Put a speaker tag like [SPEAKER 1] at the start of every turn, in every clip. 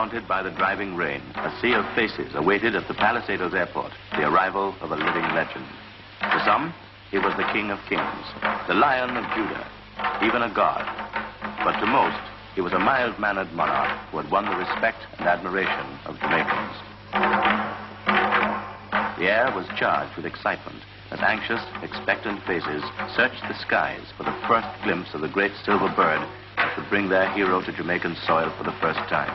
[SPEAKER 1] daunted by the driving rain, a sea of faces awaited at the Palisados airport the arrival of a living legend. To some, he was the King of Kings, the Lion of Judah, even a god. But to most, he was a mild-mannered monarch who had won the respect and admiration of Jamaicans. The air was charged with excitement as anxious, expectant faces searched the skies for the first glimpse of the great silver bird that would bring their hero to Jamaican soil for the first time.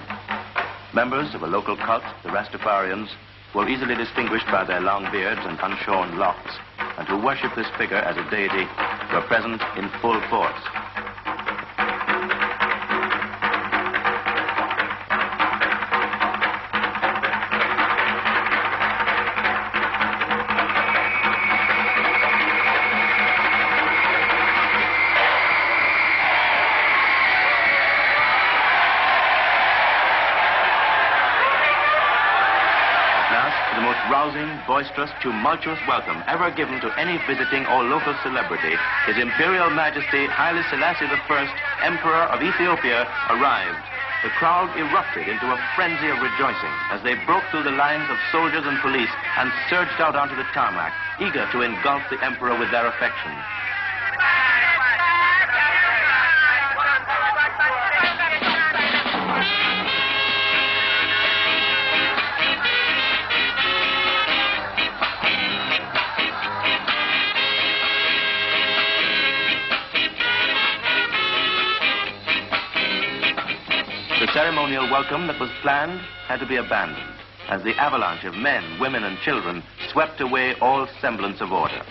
[SPEAKER 1] Members of a local cult, the Rastafarians, who were easily distinguished by their long beards and unshorn locks, and who worship this figure as a deity, were present in full force. Boisterous, tumultuous welcome ever given to any visiting or local celebrity, His Imperial Majesty Haile Selassie I, Emperor of Ethiopia, arrived. The crowd erupted into a frenzy of rejoicing as they broke through the lines of soldiers and police and surged out onto the tarmac, eager to engulf the emperor with their affection. The ceremonial welcome that was planned had to be abandoned as the avalanche of men, women, and children swept away all semblance of order.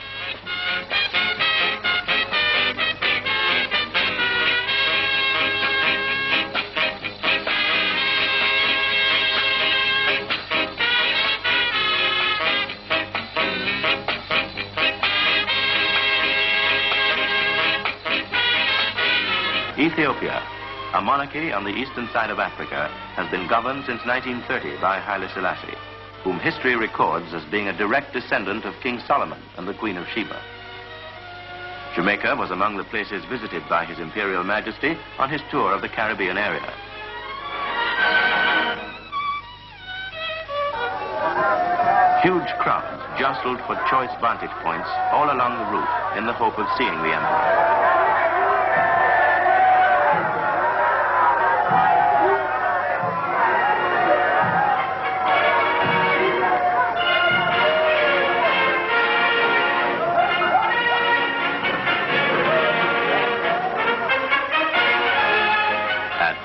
[SPEAKER 1] Ethiopia, a monarchy on the eastern side of Africa, has been governed since 1930 by Haile Selassie, whom history records as being a direct descendant of King Solomon and the Queen of Sheba. Jamaica was among the places visited by His Imperial Majesty on his tour of the Caribbean area. Huge crowds jostled for choice vantage points all along the route in the hope of seeing the emperor.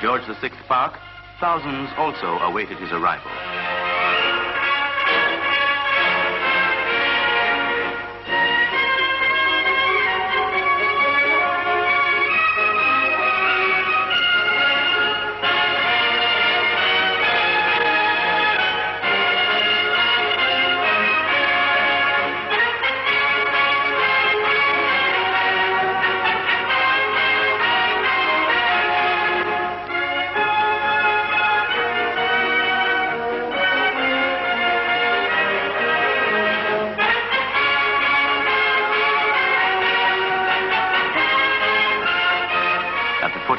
[SPEAKER 1] George VI Park, thousands also awaited his arrival.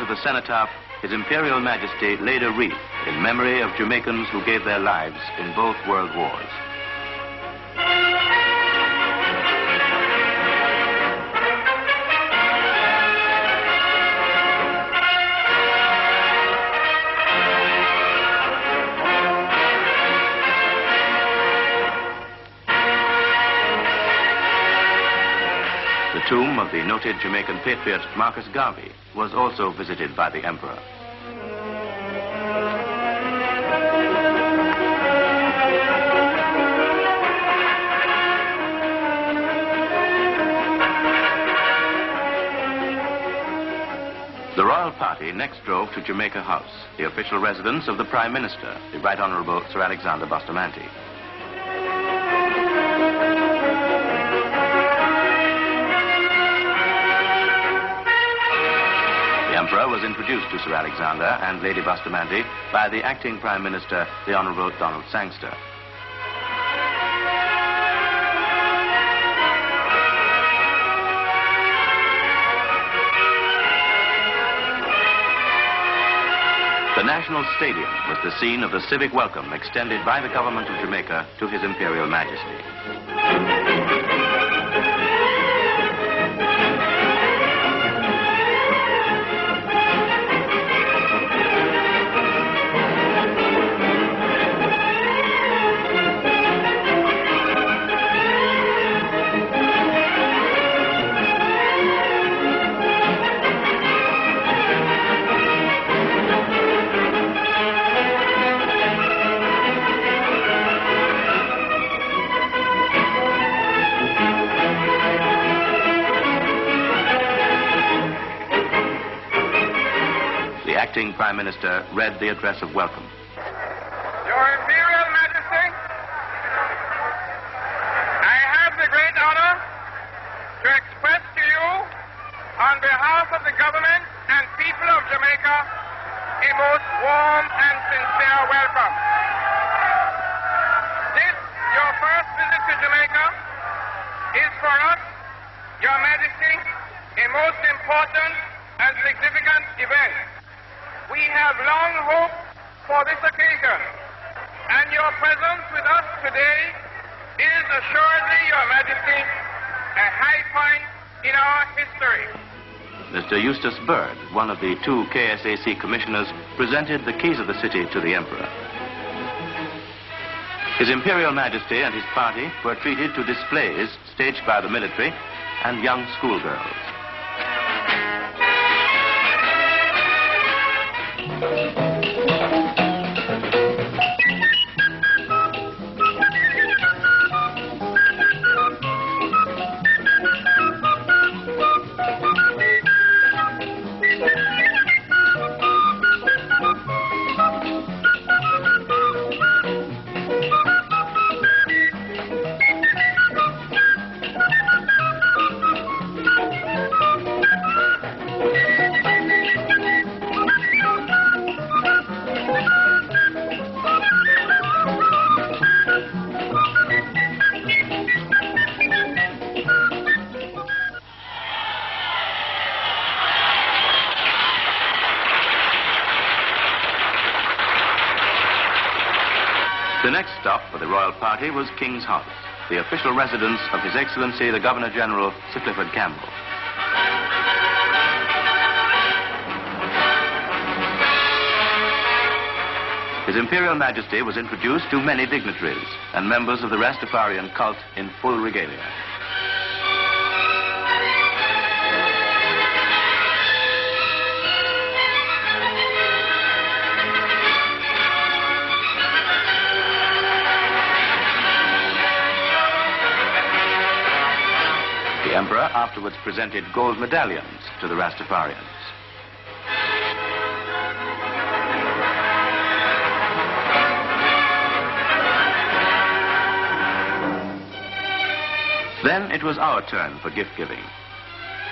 [SPEAKER 1] The cenotaph, His Imperial Majesty laid a wreath in memory of Jamaicans who gave their lives in both world wars. The tomb of the noted Jamaican patriot Marcus Garvey was also visited by the emperor. The royal party next drove to Jamaica House, the official residence of the Prime Minister, the Right Honorable Sir Alexander Bustamante. The Emperor was introduced to Sir Alexander and Lady Bustamante by the acting Prime Minister, the Honorable Donald Sangster. The National Stadium was the scene of the civic welcome extended by the government of Jamaica to His Imperial Majesty. The acting Prime Minister read the address of welcome.
[SPEAKER 2] Your Imperial Majesty, I have the great honor to express to you, on behalf of the government and people of Jamaica, a most warm and sincere welcome. This, your first visit to Jamaica, is for us, Your Majesty, a most important and significant event. We have long hoped for this occasion, and your presence with us today is assuredly, Your Majesty, a high point in our history.
[SPEAKER 1] Mr. Eustace Bird, one of the two KSAC commissioners, presented the keys of the city to the Emperor. His Imperial Majesty and his party were treated to displays staged by the military and young schoolgirls. The next stop for the royal party was King's House, the official residence of His Excellency the Governor-General, Sir Clifford Campbell. His Imperial Majesty was introduced to many dignitaries and members of the Rastafarian cult in full regalia. The Emperor afterwards presented gold medallions to the Rastafarians. Then it was our turn for gift-giving.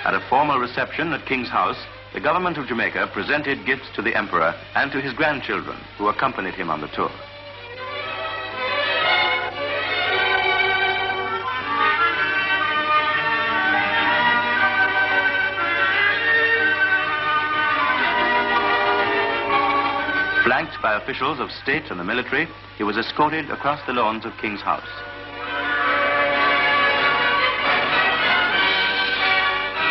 [SPEAKER 1] At a formal reception at King's House, the government of Jamaica presented gifts to the Emperor and to his grandchildren, who accompanied him on the tour. Flanked by officials of state and the military, he was escorted across the lawns of King's House.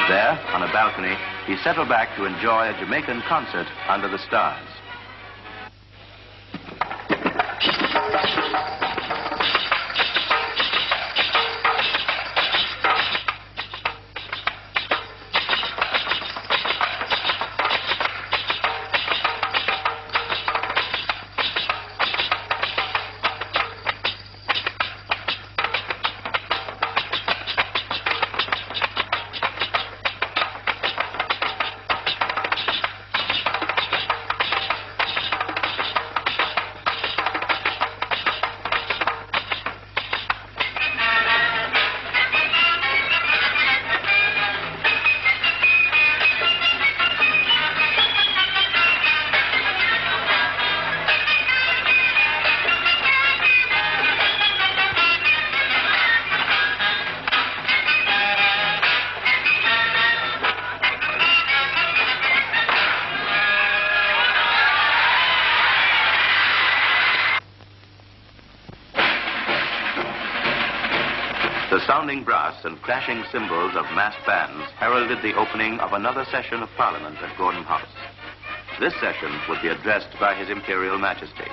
[SPEAKER 1] There, on a balcony, he settled back to enjoy a Jamaican concert under the stars. sounding brass and crashing cymbals of massed bands heralded the opening of another session of Parliament at Gordon House. This session would be addressed by His Imperial Majesty.